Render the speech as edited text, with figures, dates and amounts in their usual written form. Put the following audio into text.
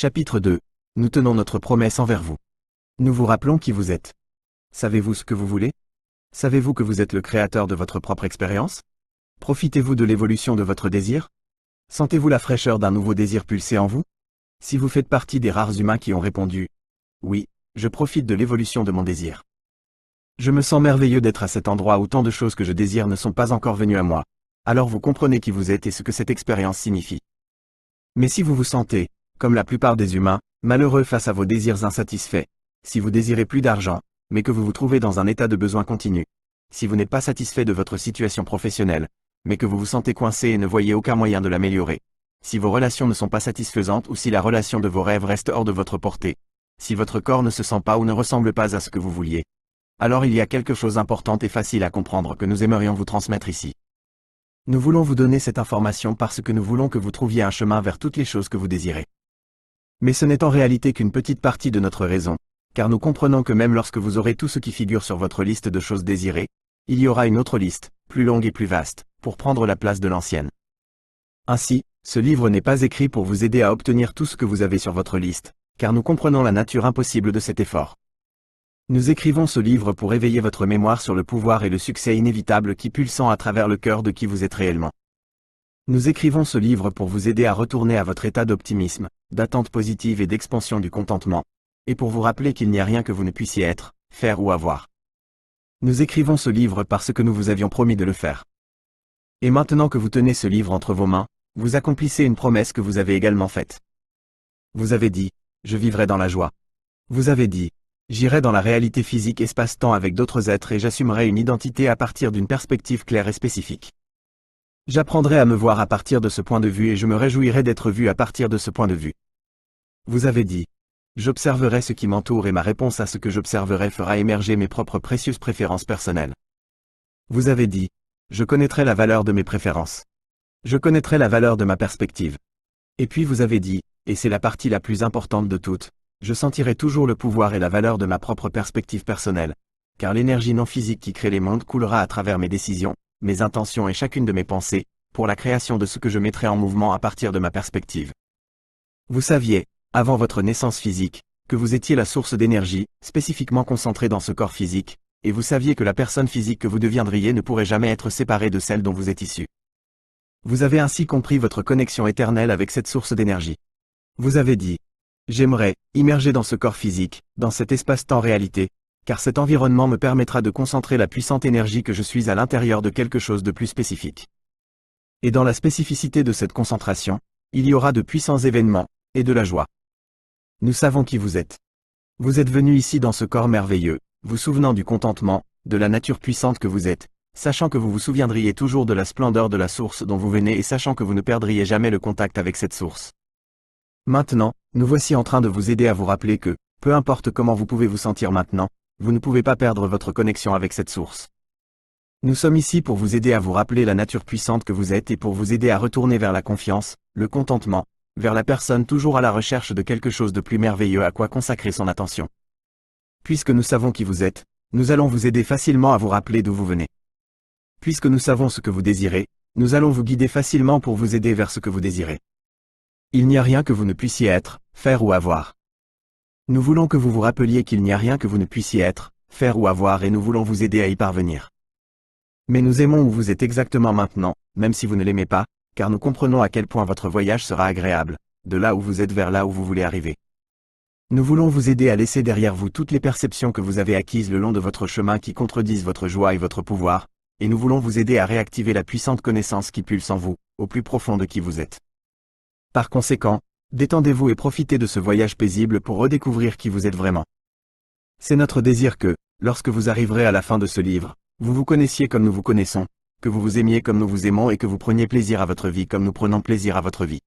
Chapitre 2. Nous tenons notre promesse envers vous. Nous vous rappelons qui vous êtes. Savez-vous ce que vous voulez? Savez-vous que vous êtes le créateur de votre propre expérience? Profitez-vous de l'évolution de votre désir? Sentez-vous la fraîcheur d'un nouveau désir pulser en vous? Si vous faites partie des rares humains qui ont répondu « Oui, je profite de l'évolution de mon désir. Je me sens merveilleux d'être à cet endroit où tant de choses que je désire ne sont pas encore venues à moi », alors vous comprenez qui vous êtes et ce que cette expérience signifie. Mais si vous vous sentez, comme la plupart des humains, malheureux face à vos désirs insatisfaits, si vous désirez plus d'argent, mais que vous vous trouvez dans un état de besoin continu, si vous n'êtes pas satisfait de votre situation professionnelle, mais que vous vous sentez coincé et ne voyez aucun moyen de l'améliorer, si vos relations ne sont pas satisfaisantes ou si la relation de vos rêves reste hors de votre portée, si votre corps ne se sent pas ou ne ressemble pas à ce que vous vouliez, alors il y a quelque chose d'important et facile à comprendre que nous aimerions vous transmettre ici. Nous voulons vous donner cette information parce que nous voulons que vous trouviez un chemin vers toutes les choses que vous désirez. Mais ce n'est en réalité qu'une petite partie de notre raison, car nous comprenons que même lorsque vous aurez tout ce qui figure sur votre liste de choses désirées, il y aura une autre liste, plus longue et plus vaste, pour prendre la place de l'ancienne. Ainsi, ce livre n'est pas écrit pour vous aider à obtenir tout ce que vous avez sur votre liste, car nous comprenons la nature impossible de cet effort. Nous écrivons ce livre pour éveiller votre mémoire sur le pouvoir et le succès inévitable qui pulsent à travers le cœur de qui vous êtes réellement. Nous écrivons ce livre pour vous aider à retourner à votre état d'optimisme, d'attente positive et d'expansion du contentement, et pour vous rappeler qu'il n'y a rien que vous ne puissiez être, faire ou avoir. Nous écrivons ce livre parce que nous vous avions promis de le faire. Et maintenant que vous tenez ce livre entre vos mains, vous accomplissez une promesse que vous avez également faite. Vous avez dit, je vivrai dans la joie. Vous avez dit, j'irai dans la réalité physique espace-temps avec d'autres êtres et j'assumerai une identité à partir d'une perspective claire et spécifique. J'apprendrai à me voir à partir de ce point de vue et je me réjouirai d'être vu à partir de ce point de vue. Vous avez dit, j'observerai ce qui m'entoure et ma réponse à ce que j'observerai fera émerger mes propres précieuses préférences personnelles. Vous avez dit, je connaîtrai la valeur de mes préférences. Je connaîtrai la valeur de ma perspective. Et puis vous avez dit, et c'est la partie la plus importante de toutes, je sentirai toujours le pouvoir et la valeur de ma propre perspective personnelle, car l'énergie non physique qui crée les mondes coulera à travers mes décisions, mes intentions et chacune de mes pensées, pour la création de ce que je mettrai en mouvement à partir de ma perspective. Vous saviez, avant votre naissance physique, que vous étiez la source d'énergie, spécifiquement concentrée dans ce corps physique, et vous saviez que la personne physique que vous deviendriez ne pourrait jamais être séparée de celle dont vous êtes issu. Vous avez ainsi compris votre connexion éternelle avec cette source d'énergie. Vous avez dit, j'aimerais, immerger dans ce corps physique, dans cet espace-temps réalité, car cet environnement me permettra de concentrer la puissante énergie que je suis à l'intérieur de quelque chose de plus spécifique. Et dans la spécificité de cette concentration, il y aura de puissants événements, et de la joie. Nous savons qui vous êtes. Vous êtes venu ici dans ce corps merveilleux, vous souvenant du contentement, de la nature puissante que vous êtes, sachant que vous vous souviendriez toujours de la splendeur de la source dont vous venez et sachant que vous ne perdriez jamais le contact avec cette source. Maintenant, nous voici en train de vous aider à vous rappeler que, peu importe comment vous pouvez vous sentir maintenant, vous ne pouvez pas perdre votre connexion avec cette source. Nous sommes ici pour vous aider à vous rappeler la nature puissante que vous êtes et pour vous aider à retourner vers la confiance, le contentement, vers la personne toujours à la recherche de quelque chose de plus merveilleux à quoi consacrer son attention. Puisque nous savons qui vous êtes, nous allons vous aider facilement à vous rappeler d'où vous venez. Puisque nous savons ce que vous désirez, nous allons vous guider facilement pour vous aider vers ce que vous désirez. Il n'y a rien que vous ne puissiez être, faire ou avoir. Nous voulons que vous vous rappeliez qu'il n'y a rien que vous ne puissiez être, faire ou avoir et nous voulons vous aider à y parvenir. Mais nous aimons où vous êtes exactement maintenant, même si vous ne l'aimez pas, car nous comprenons à quel point votre voyage sera agréable, de là où vous êtes vers là où vous voulez arriver. Nous voulons vous aider à laisser derrière vous toutes les perceptions que vous avez acquises le long de votre chemin qui contredisent votre joie et votre pouvoir, et nous voulons vous aider à réactiver la puissante connaissance qui pulse en vous, au plus profond de qui vous êtes. Par conséquent, détendez-vous et profitez de ce voyage paisible pour redécouvrir qui vous êtes vraiment. C'est notre désir que, lorsque vous arriverez à la fin de ce livre, vous vous connaissiez comme nous vous connaissons, que vous vous aimiez comme nous vous aimons et que vous preniez plaisir à votre vie comme nous prenons plaisir à votre vie.